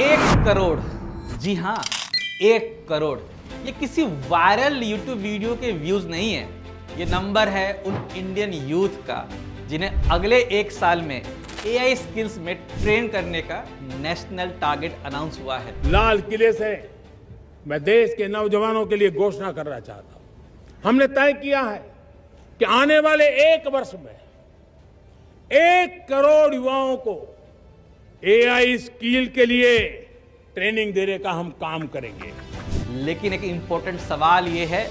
1 करोड़, जी हाँ 1 करोड़। ये किसी वायरल यूट्यूब वीडियो के व्यूज नहीं है, ये नंबर है उन इंडियन यूथ का जिन्हें अगले 1 साल में एआई स्किल्स में ट्रेन करने का नेशनल टारगेट अनाउंस हुआ है। लाल किले से मैं देश के नौजवानों के लिए घोषणा करना चाहता हूं। हमने तय किया है कि आने वाले 1 वर्ष में 1 करोड़ युवाओं को एआई स्किल के लिए ट्रेनिंग देने का हम काम करेंगे। लेकिन एक इंपॉर्टेंट सवाल ये है,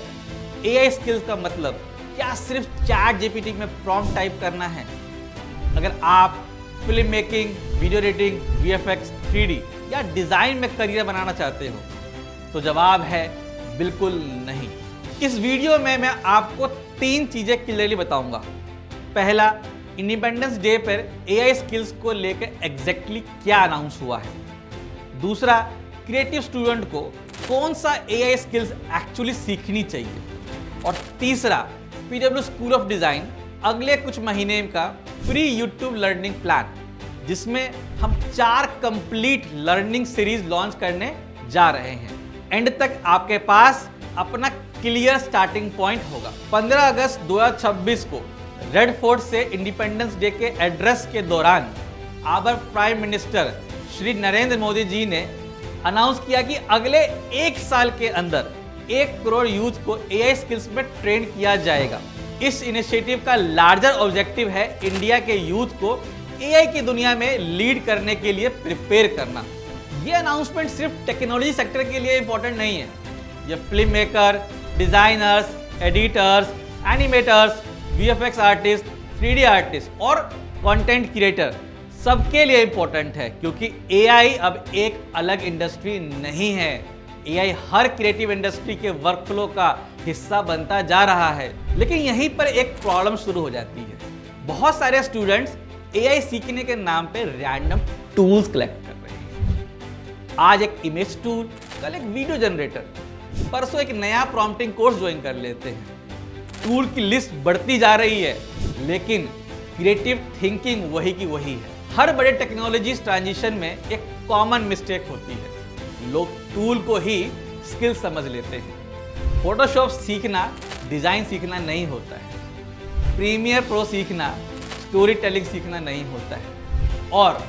एआई स्किल्स का मतलब क्या सिर्फ चैट जीपीटी में प्रॉम्प्ट टाइप करना है? अगर आप film making, video editing, VFX, 3D या डिजाइन में करियर बनाना चाहते हो तो जवाब है बिल्कुल नहीं। इस वीडियो में मैं आपको 3 चीजें क्लियरली बताऊंगा। पहला, इंडिपेंडेंस डे पर एआई स्किल्स को लेकर एग्जैक्टली क्या अनाउंस हुआ है। दूसरा, क्रिएटिव स्टूडेंट को कौन सा एआई स्किल्स एक्चुअली सीखनी चाहिए। और तीसरा, पीडब्ल्यू स्कूल ऑफ डिजाइन अगले कुछ महीने का फ्री यूट्यूब लर्निंग प्लान, जिसमें हम 4 कंप्लीट लर्निंग सीरीज लॉन्च करने जा रहे हैं। एंड तक आपके पास अपना क्लियर स्टार्टिंग पॉइंट होगा। 15 अगस्त 2026 को रेड फोर्ट से इंडिपेंडेंस डे के एड्रेस के दौरान our prime minister Shri Narendra Modi ji ने अनाउंस किया कि अगले 1 साल के अंदर 1 करोड़ यूथ को एआई स्किल्स में ट्रेन किया जाएगा। इस इनिशिएटिव का लार्जर ऑब्जेक्टिव है इंडिया के यूथ को एआई की दुनिया में लीड करने के लिए प्रिपेयर करना। ये अनाउंसमेंट सिर्फ टेक्नोलॉजी सेक्टर के लिए इंपॉर्टेंट नहीं है, ये film maker, designers, editors, animators, VFX artist, 3D artist और कंटेंट क्रिएटर सबके लिए इंपॉर्टेंट है, क्योंकि एआई अब एक अलग इंडस्ट्री नहीं है। एआई हर क्रिएटिव इंडस्ट्री के वर्कफ्लो का हिस्सा बनता जा रहा है। लेकिन यहीं पर एक प्रॉब्लम शुरू हो जाती है। बहुत सारे स्टूडेंट्स एआई सीखने के नाम पे रैंडम टूल्स कलेक्ट कर रहे हैं। आज एक इमेज टूल, कल एक वीडियो जनरेटर, परसों एक नया प्रॉम्प्टिंग कोर्स ज्वाइन कर लेते हैं। टूल की लिस्ट बढ़ती जा रही है, लेकिन क्रिएटिव थिंकिंग वही की वही है। हर बड़े टेक्नोलॉजी ट्रांजिशन में एक कॉमन मिस्टेक होती है, लोग टूल को ही स्किल समझ लेते हैं। फोटोशॉप सीखना डिजाइन सीखना नहीं होता है, प्रीमियर प्रो सीखना स्टोरी टेलिंग सीखना नहीं होता है, और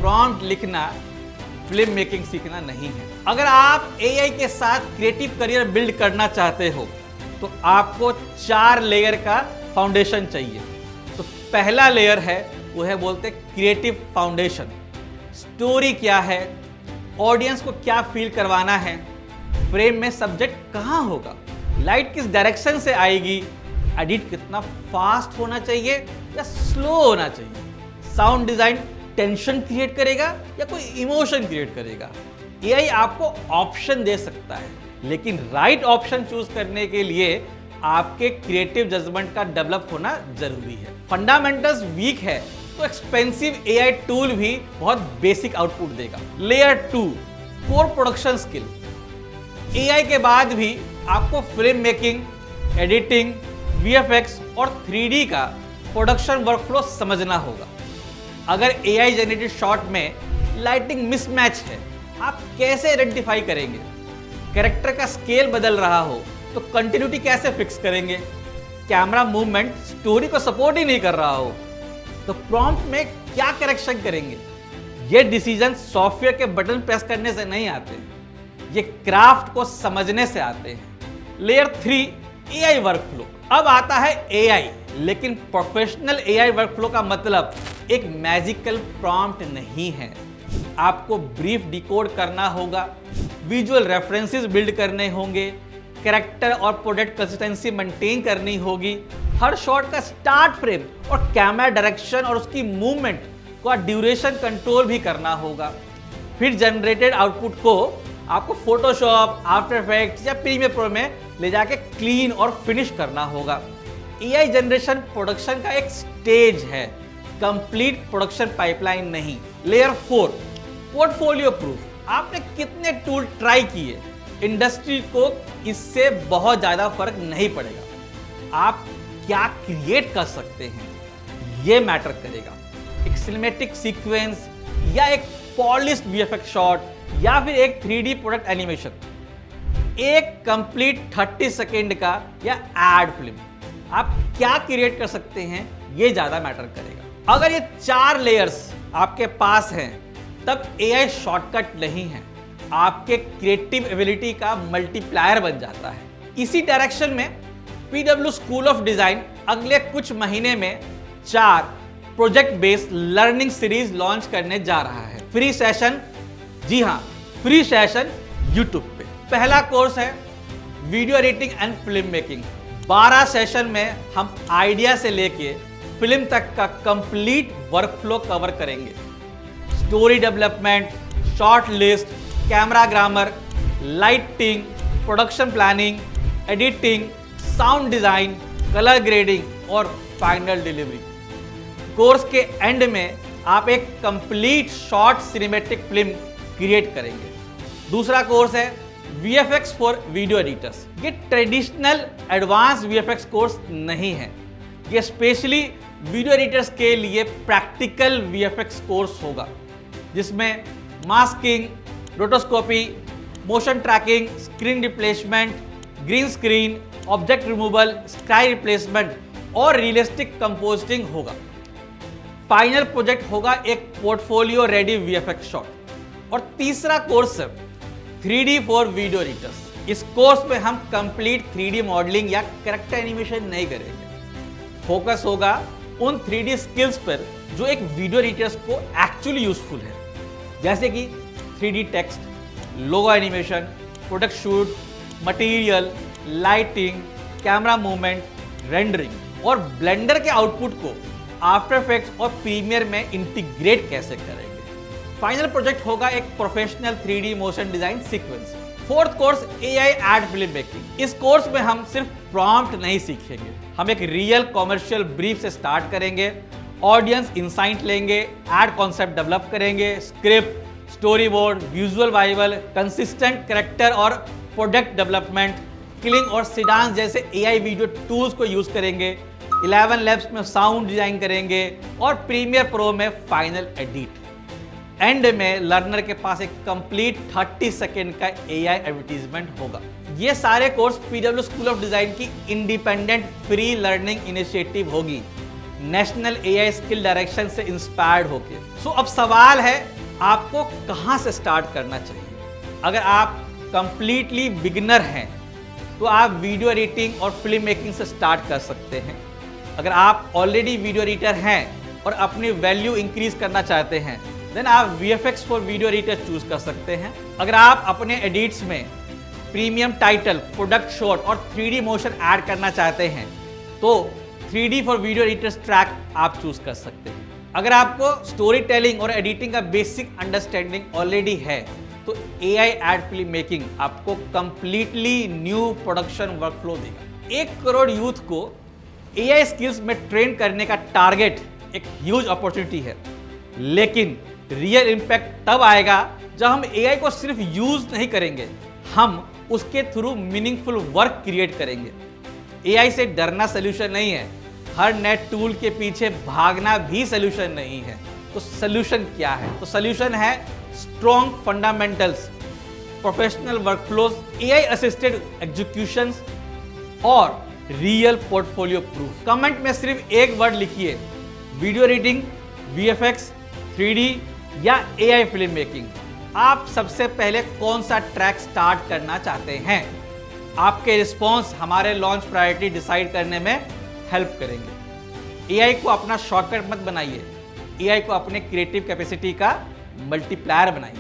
प्रॉम्प्ट लिखना फिल्म मेकिंग सीखना नहीं है। अगर आप एआई के साथ क्रिएटिव करियर बिल्ड करना चाहते हो तो आपको 4 लेयर का फाउंडेशन चाहिए। तो पहला लेयर है, वो है बोलते क्रिएटिव फाउंडेशन। स्टोरी क्या है, ऑडियंस को क्या फील करवाना है, फ्रेम में सब्जेक्ट कहाँ होगा, लाइट किस डायरेक्शन से आएगी, एडिट कितना फास्ट होना चाहिए या स्लो होना चाहिए, साउंड डिजाइन टेंशन क्रिएट करेगा या कोई इमोशन क्रिएट करेगा। एआई आपको ऑप्शन दे सकता है, लेकिन राइट ऑप्शन चूज करने के लिए आपके क्रिएटिव जजमेंट का डेवलप होना जरूरी है। फंडामेंटल्स वीक है तो एक्सपेंसिव एआई टूल भी बहुत बेसिक आउटपुट देगा। Layer 2, core production skill. AI के बाद भी आपको फिल्म मेकिंग, एडिटिंग, वीएफएक्स और 3D का प्रोडक्शन वर्कफ्लो समझना होगा। अगर एआई जनरेटेड शॉट में लाइटिंग मिसमैच है, आप कैसे आइडेंटिफाई करेंगे? कैरेक्टर का स्केल बदल रहा हो तो कंटिन्यूटी कैसे फिक्स करेंगे? कैमरा मूवमेंट स्टोरी को सपोर्ट ही नहीं कर रहा हो तो प्रॉम्प्ट में क्या करेक्शन करेंगे? ये डिसीजन सॉफ्टवेयर के बटन प्रेस करने से नहीं आते, ये क्राफ्ट को समझने से आते हैं। Layer 3, AI workflow. अब आता है एआई, लेकिन प्रोफेशनल एआई वर्कफ्लो का मतलब एक मैजिकल प्रॉम्प्ट नहीं है। आपको ब्रीफ डिकोड करना होगा, विजुअल रेफरेंसेस बिल्ड करने होंगे, कैरेक्टर और प्रोडक्ट कंसिस्टेंसी मेंटेन करनी होगी, हर शॉट का स्टार्ट फ्रेम और कैमरा डायरेक्शन और उसकी मूवमेंट का ड्यूरेशन कंट्रोल भी करना होगा। फिर जनरेटेड आउटपुट को आपको फोटोशॉप, आफ्टर इफेक्ट्स या प्रीमियर प्रो में ले जाके क्लीन और फिनिश करना होगा। एआई जनरेशन प्रोडक्शन का एक स्टेज है, कंप्लीट प्रोडक्शन पाइपलाइन नहीं। Layer 4, portfolio proof. आपने कितने टूल ट्राई किए, इंडस्ट्री को इससे बहुत ज्यादा फर्क नहीं पड़ेगा। आप क्या क्रिएट कर सकते हैं ये मैटर करेगा। एक सिनेमैटिक सीक्वेंस या एक पॉलिश्ड वीएफएक्स शॉट या फिर एक 3D प्रोडक्ट एनिमेशन, एक कंप्लीट 30 सेकेंड का या एड फिल्म, आप क्या क्रिएट कर सकते हैं ये ज्यादा मैटर करेगा। अगर ये 4 लेयर्स आपके पास हैं तब AI शॉर्टकट नहीं है, आपके क्रिएटिव एबिलिटी का मल्टीप्लायर बन जाता है। इसी डायरेक्शन में PW स्कूल ऑफ डिजाइन अगले कुछ महीने में 4 project based learning series launch करने जा रहा है। फ्री सेशन, जी हाँ, फ्री सेशन यूट्यूब पे। पहला कोर्स है video editing and film making. 12 session में हम आइडिया से लेके फिल्म तक का कंप्लीट वर्कफ्लो कवर करेंगे। Story development, short list, camera grammar, lighting, production planning, editing, sound design, colour grading और फाइनल डिलीवरी। कोर्स के एंड में आप एक complete short cinematic film create करेंगे। दूसरा कोर्स है VFX फॉर वीडियो एडिटर्स। ये ट्रेडिशनल एडवांस VFX कोर्स नहीं है, ये स्पेशली वीडियो एडिटर्स के लिए प्रैक्टिकल VFX कोर्स होगा, जिसमें masking, rotoscopy, motion tracking, screen replacement, green screen, object removal, sky replacement और रियलिस्टिक कंपोजिटिंग होगा। फाइनल प्रोजेक्ट होगा एक पोर्टफोलियो रेडी VFX शॉट। और तीसरा कोर्स है 3D फॉर वीडियो एडिटर्स। इस कोर्स में हम कंप्लीट 3D मॉडलिंग या कैरेक्टर एनिमेशन नहीं करेंगे, फोकस होगा उन 3D स्किल्स पर जो एक वीडियो एडिटर्स को एक्चुअली यूजफुल है, जैसे कि 3D text, logo animation, product shoot, material, lighting, camera movement, rendering और ब्लेंडर के आउटपुट को आफ्टर इफेक्ट्स और प्रीमियर में इंटीग्रेट कैसे करेंगे। फाइनल प्रोजेक्ट होगा एक professional 3D motion design sequence. Fourth course AI ad film making. इस कोर्स में हम सिर्फ प्रॉम्प्ट नहीं सीखेंगे, हम एक रियल कॉमर्शियल ब्रीफ से स्टार्ट करेंगे, ऑडियंस इंसाइट लेंगे, एड कॉन्सेप्ट डेवलप करेंगे, script, storyboard, visual bible, consistent character और प्रोडक्ट डेवलपमेंट, क्लिंग और सिडांस जैसे AI वीडियो टूल्स को यूज करेंगे, 11 लैब्स में साउंड डिजाइन करेंगे और प्रीमियर प्रो में फाइनल एडिट। एंड में लर्नर के पास एक कंप्लीट 30 सेकेंड का AI एडवर्टीजमेंट होगा। ये सारे course PW school of design की इंडिपेंडेंट फ्री लर्निंग इनिशिएटिव होगी, नेशनल AI स्किल डायरेक्शन से इंस्पायर्ड होके। सो अब सवाल है आपको कहां से स्टार्ट करना चाहिए। अगर आप कंप्लीटली बिगिनर हैं तो आप वीडियो एडिटिंग और फिल्म मेकिंग से स्टार्ट कर सकते हैं। अगर आप ऑलरेडी वीडियो एडिटर हैं और अपनी वैल्यू इंक्रीज करना चाहते हैं देन आप VFX for video editor choose कर सकते हैं। अगर आप अपने एडिट्स में प्रीमियम टाइटल, प्रोडक्ट शॉट और 3D मोशन ऐड करना चाहते हैं तो 3D for video editors track आप चूज कर सकते हैं। अगर आपको स्टोरी टेलिंग और एडिटिंग का बेसिक अंडरस्टैंडिंग ऑलरेडी है तो AI एड फिल्म मेकिंग आपको कंप्लीटली न्यू प्रोडक्शन वर्कफ्लो देगा। 1 करोड़ यूथ को AI स्किल्स में ट्रेन करने का टारगेट एक ह्यूज अपॉर्चुनिटी है, लेकिन रियल इम्पैक्ट तब आएगा जब हम AI को सिर्फ यूज नहीं करेंगे, हम उसके थ्रू मीनिंगफुल वर्क क्रिएट करेंगे। AI से डरना सोल्यूशन नहीं है, हर नए टूल के पीछे भागना भी सोल्यूशन नहीं है। तो सोल्यूशन क्या है? तो सोल्यूशन है strong fundamentals, professional workflows, AI assisted executions और रियल पोर्टफोलियो प्रूफ। कमेंट में सिर्फ एक वर्ड लिखिए, वीडियो एडिटिंग, VFX, 3D या AI फिल्म मेकिंग। आप सबसे पहले कौन सा ट्रैक स्टार्ट करना चाहते हैं? आपके रिस्पॉन्स हमारे लॉन्च प्रायोरिटी डिसाइड करने में हेल्प करेंगे। AI को अपना शॉर्टकट मत बनाइए, AI को अपने क्रिएटिव कैपेसिटी का मल्टीप्लायर बनाइए।